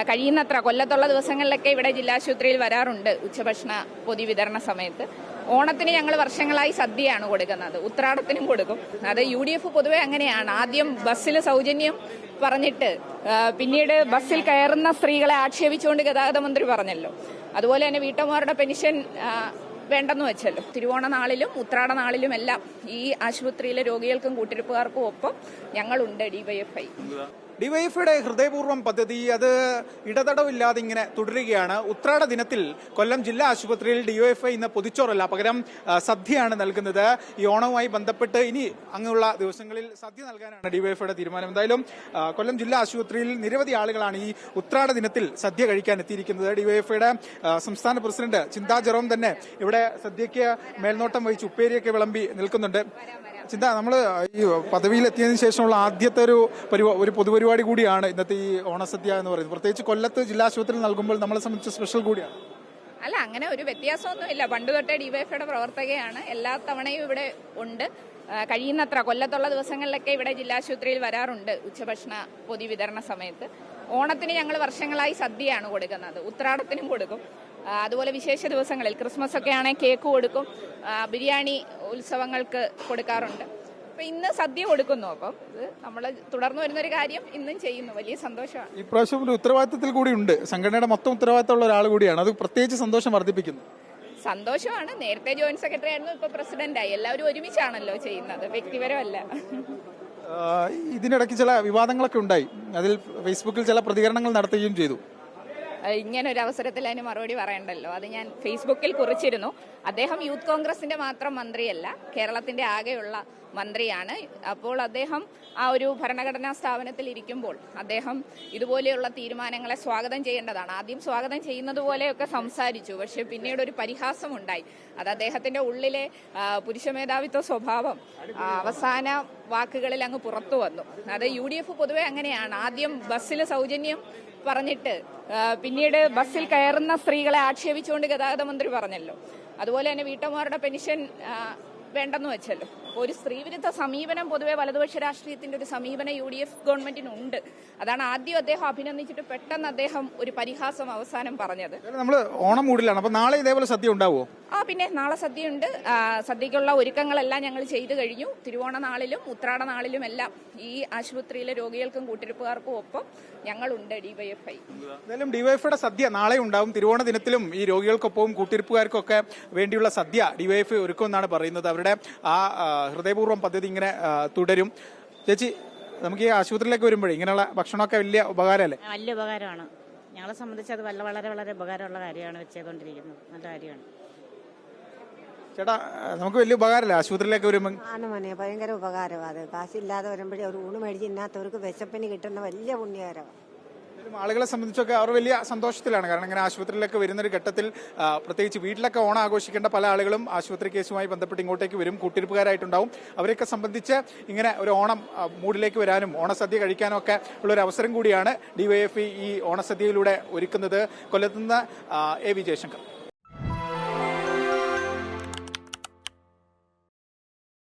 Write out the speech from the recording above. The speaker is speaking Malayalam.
കഴിയുന്നത്ര കൊല്ലത്തുള്ള ദിവസങ്ങളിലൊക്കെ ഇവിടെ ജില്ലാശുപത്രിയിൽ വരാറുണ്ട് ഉച്ചഭക്ഷണ പൊതി വിതരണ സമയത്ത്. ഓണത്തിന് ഞങ്ങൾ വർഷങ്ങളായി സദ്യയാണ് കൊടുക്കുന്നത്, ഉത്രാടത്തിനും കൊടുക്കും. അത് UDF പൊതുവെ അങ്ങനെയാണ്. ആദ്യം ബസ്സിൽ സൗജന്യം പറഞ്ഞിട്ട് പിന്നീട് ബസ്സിൽ കയറുന്ന സ്ത്രീകളെ ആക്ഷേപിച്ചുകൊണ്ട് ഗതാഗത മന്ത്രി പറഞ്ഞല്ലോ. അതുപോലെ തന്നെ വീട്ടമ്മമാരുടെ പെൻഷൻ വേണ്ടെന്ന് വെച്ചല്ലോ. തിരുവോണ നാളിലും ഉത്രാട നാളിലും എല്ലാം ഈ ആശുപത്രിയിലെ രോഗികൾക്കും കൂട്ടിരിപ്പുകാർക്കും ഒപ്പം ഞങ്ങളുണ്ട്. ഡിവൈഎഫ്ഐയുടെ ഹൃദയപൂർവ്വം പദ്ധതി അത് ഇടതടവില്ലാതെ ഇങ്ങനെ തുടരുകയാണ്. ഉത്രാട ദിനത്തിൽ കൊല്ലം ജില്ലാ ആശുപത്രിയിൽ ഡിവൈഎഫ്ഐ ഇന്ന് പൊതിച്ചോറല്ല, പകരം സദ്യയാണ് നൽകുന്നത്. ഈ ഓണവുമായി ബന്ധപ്പെട്ട് ഇനി അങ്ങനെയുള്ള ദിവസങ്ങളിൽ സദ്യ നൽകാനാണ് ഡിവൈഎഫ്ഐയുടെ തീരുമാനം. എന്തായാലും കൊല്ലം ജില്ലാ ആശുപത്രിയിൽ നിരവധി ആളുകളാണ് ഈ ഉത്രാട ദിനത്തിൽ സദ്യ കഴിക്കാൻ എത്തിയിരിക്കുന്നത്. ഡിവൈഎഫ്ഐയുടെ സംസ്ഥാന പ്രസിഡന്റ് ചിന്താ ജെറോം തന്നെ ഇവിടെ സദ്യയ്ക്ക് മേൽനോട്ടം വഹിച്ച് ഉപ്പേരിയൊക്കെ വിളമ്പി നിൽക്കുന്നുണ്ട്. ചിന്ത, നമ്മൾ ഈ പദവിയിലെത്തിയതിനു ശേഷമുള്ള ആദ്യത്തെ ഒരു പൊതുപരിപാടി കൂടിയാണ് ഇന്നത്തെ ഈ ഓണസദ്യ എന്ന് പറയുന്നത്. പ്രത്യേകിച്ച് കൊല്ലത്ത് ജില്ലാ ആശുപത്രിയിൽ നൽകുമ്പോൾ നമ്മളെ സംബന്ധിച്ച് സ്പെഷ്യൽ കൂടിയാണ്. അല്ല, അങ്ങനെ ഒരു വ്യത്യാസമൊന്നുമില്ല. പണ്ട് തൊട്ടേ ഡിവൈഎഫ്ഐയുടെ പ്രവർത്തകയാണ്, എല്ലാ തവണയും ഇവിടെ ഉണ്ട്. കഴിയുന്നത്ര കൊല്ലത്തുള്ള ദിവസങ്ങളിലൊക്കെ ഇവിടെ ജില്ലാശുപത്രിയിൽ വരാറുണ്ട് ഉച്ചഭക്ഷണ പൊതി വിതരണ സമയത്ത്. ഓണത്തിന് ഞങ്ങൾ വർഷങ്ങളായി സദ്യയാണ് കൊടുക്കുന്നത്, ഉത്രാടത്തിനും കൊടുക്കും. അതുപോലെ വിശേഷ ദിവസങ്ങളിൽ ക്രിസ്മസ് ഒക്കെ ആണെങ്കിൽ കേക്ക് കൊടുക്കും, ബിരിയാണി ഉത്സവങ്ങൾക്ക് കൊടുക്കാറുണ്ട്. അപ്പൊ ഇന്ന് സദ്യ കൊടുക്കുന്നു. അപ്പം ഇത് നമ്മൾ തുടർന്നു വരുന്നൊരു കാര്യം ഇന്നും ചെയ്യുന്നു. വലിയ സന്തോഷമാണ്. ഈ പ്രാവശ്യം ഒരു ഉത്തരവാദിത്തത്തിൽ കൂടി ഉണ്ട്, സംഘടനയുടെ മൊത്തം ഉത്തരവാദിത്തമുള്ള ഒരാൾ കൂടിയാണ്. അത് പ്രത്യേകിച്ച് സന്തോഷം വർദ്ധിപ്പിക്കുന്നു. സന്തോഷമാണ്. നേരത്തെ ജോയിന്റ് സെക്രട്ടറി ആയിരുന്നു, ഇപ്പൊ പ്രസിഡന്റായി. എല്ലാവരും ഒരുമിച്ചാണല്ലോ ചെയ്യുന്നത്, വ്യക്തിപരമല്ല. ഇതിനിടയ്ക്ക് ചില വിവാദങ്ങളൊക്കെ ഉണ്ടായി, അതിൽ ഫേസ്ബുക്കിൽ ചില പ്രതികരണങ്ങൾ നടത്തുകയും ചെയ്തു. ഇങ്ങനൊരു അവസരത്തിൽ അതിന് മറുപടി പറയണ്ടല്ലോ. അത് ഞാൻ ഫേസ്ബുക്കിൽ കുറിച്ചിരുന്നു. അദ്ദേഹം യൂത്ത് കോൺഗ്രസിന്റെ മാത്രം മന്ത്രിയല്ല, കേരളത്തിന്റെ ആകെയുള്ള മന്ത്രിയാണ്. അപ്പോൾ അദ്ദേഹം ആ ഒരു ഭരണഘടനാ സ്ഥാപനത്തിൽ ഇരിക്കുമ്പോൾ അദ്ദേഹം ഇതുപോലെയുള്ള തീരുമാനങ്ങളെ സ്വാഗതം ചെയ്യേണ്ടതാണ്. ആദ്യം സ്വാഗതം ചെയ്യുന്നത് പോലെയൊക്കെ സംസാരിച്ചു, പക്ഷെ പിന്നീട് ഒരു പരിഹാസമുണ്ടായി. അത് അദ്ദേഹത്തിന്റെ ഉള്ളിലെ പുരുഷ മേധാവിത്വ സ്വഭാവം അവസാന വാക്കുകളിൽ അങ്ങ് പുറത്തു വന്നു. അത് UDF പൊതുവെ അങ്ങനെയാണ്. ആദ്യം ബസ്സിൽ സൗജന്യം പറഞ്ഞിട്ട് പിന്നീട് ബസ്സിൽ കയറുന്ന സ്ത്രീകളെ ആക്ഷേപിച്ചുകൊണ്ട് ഗതാഗത മന്ത്രി പറഞ്ഞല്ലോ. അതുപോലെ തന്നെ വീട്ടമ്മമാരുടെ പെൻഷൻ വേണ്ടെന്ന് വെച്ചല്ലോ. അപ്പോൾ ഒരു സ്ത്രീവിരുദ്ധ സമീപനം പൊതുവെ വലതുപക്ഷ രാഷ്ട്രീയത്തിന്റെ ഒരു സമീപനം UDF ഗവൺമെന്റിനുണ്ട്. അതാണ് ആദ്യം അദ്ദേഹം അഭിനന്ദിച്ചിട്ട് പെട്ടെന്ന് അദ്ദേഹം ഒരു പരിഹാസം അവസാനം പറഞ്ഞത്. നമ്മൾ ഓണം മൂടിലാണ്. അപ്പൊ നാളെ ഇതേപോലെ സദ്യ ഉണ്ടാവുമോ? പിന്നെ നാളെ സദ്യയുണ്ട്. സദ്യക്കുള്ള ഒരുക്കങ്ങളെല്ലാം ഞങ്ങൾ ചെയ്തു കഴിഞ്ഞു. തിരുവോണ നാളിലും ഉത്രാട നാളിലും എല്ലാം ഈ ആശുപത്രിയിലെ രോഗികൾക്കും കൂട്ടിരിപ്പുകാർക്കും ഒപ്പം ഞങ്ങളുണ്ട്. ഡിവൈഎഫ്ഐ എന്തായാലും ഡിവൈഎഫ്ഐയുടെ സദ്യ നാളെ ഉണ്ടാവും. തിരുവോണ ദിനത്തിലും ഈ രോഗികൾക്കൊപ്പവും കൂട്ടിരിപ്പുകാർക്കും ഒക്കെ വേണ്ടിയുള്ള സദ്യ ഡിവൈഎഫ്ഐ ഒരുക്കുമെന്നാണ് പറയുന്നത്. അവരുടെ ആ ഹൃദയപൂർവ്വം പദ്ധതി ഇങ്ങനെ തുടരും. ചേച്ചി, നമുക്ക് ഈ ആശുപത്രിയിലേക്ക് വരുമ്പോഴേ ഇങ്ങനെയുള്ള ഭക്ഷണമൊക്കെ വലിയ ഉപകാരമല്ലേ? വലിയ ഉപകാരമാണ്. ഞങ്ങളെ സംബന്ധിച്ച് അത് വളരെ വളരെ ഉപകാരമുള്ള കാര്യമാണ് ചെയ്തുകൊണ്ടിരിക്കുന്നത്. നല്ല കാര്യമാണ് ചേട്ടാ. നമുക്ക് വലിയ ഉപകാരമല്ലേ ആശുപത്രിയിലേക്ക് വരുമ്പോൾ? ആണ് മോനെ, ഭയങ്കര ഉപകാരമാണ്. അത് കാശില്ലാതെ വരുമ്പോഴേ ഒരു ഊണ് മേടിച്ച് ഇന്നാത്തവർക്ക് വിശപ്പിന് കിട്ടുന്ന വലിയ പുണ്യകരമാണ്. ആളുകളെ സംബന്ധിച്ചൊക്കെ അവർ വലിയ സന്തോഷത്തിലാണ്. കാരണം ഇങ്ങനെ ആശുപത്രിയിലേക്ക് വരുന്നൊരു ഘട്ടത്തിൽ പ്രത്യേകിച്ച് വീട്ടിലൊക്കെ ഓണം ആഘോഷിക്കേണ്ട പല ആളുകളും ആശുപത്രി കേസുമായി ബന്ധപ്പെട്ട് ഇങ്ങോട്ടേക്ക് വരും, കൂട്ടിരിപ്പുകാരായിട്ടുണ്ടാവും. അവരെയൊക്കെ സംബന്ധിച്ച് ഇങ്ങനെ ഒരു ഓണം മൂഡിലേക്ക് വരാനും ഓണസദ്യ കഴിക്കാനും ഒക്കെ ഉള്ളൊരു അവസരം കൂടിയാണ് ഡിവൈഎഫ്ഐ ഈ ഓണസദ്യയിലൂടെ ഒരുക്കുന്നത്. കൊല്ലത്തുനിന്ന് AV ജയശങ്കർ.